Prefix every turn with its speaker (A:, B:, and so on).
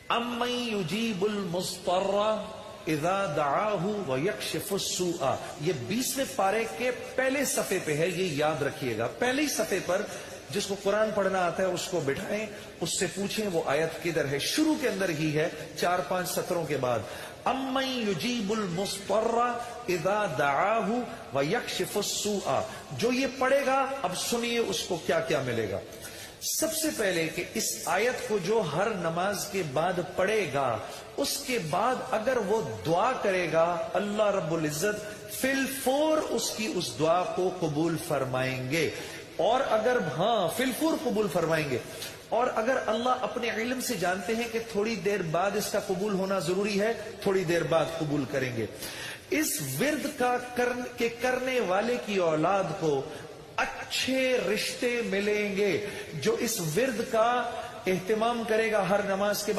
A: امن یجیب المضطر اذا دعاہ ویکشف السوء، یہ 20ویں پارے کے پہلے صفحے پہ ہے، یہ یاد رکھیے گا۔ پہلے ہی صفحے پر جس کو قرآن پڑھنا آتا ہے اس کو بٹھائیں، اس سے پوچھیں وہ آیت کدھر ہے، شروع کے اندر ہی ہے 4-5 سطروں کے بعد۔ امن یجیب المضطر اذا دعاہ ویکشف السوء، جو یہ پڑھے گا اب سنیے اس کو کیا کیا ملے گا۔ سب سے پہلے کہ اس آیت کو جو ہر نماز کے بعد پڑھے گا، اس کے بعد اگر وہ دعا کرے گا اللہ رب العزت فی الفور اس کی اس دعا کو قبول فرمائیں گے، اور اگر فی الفور قبول فرمائیں گے، اور اگر اللہ اپنے علم سے جانتے ہیں کہ تھوڑی دیر بعد اس کا قبول ہونا ضروری ہے، تھوڑی دیر بعد قبول کریں گے۔ اس ورد کا کرنے والے کی اولاد کو اچھے رشتے ملیں گے، جو اس ورد کا اہتمام کرے گا ہر نماز کے بعد۔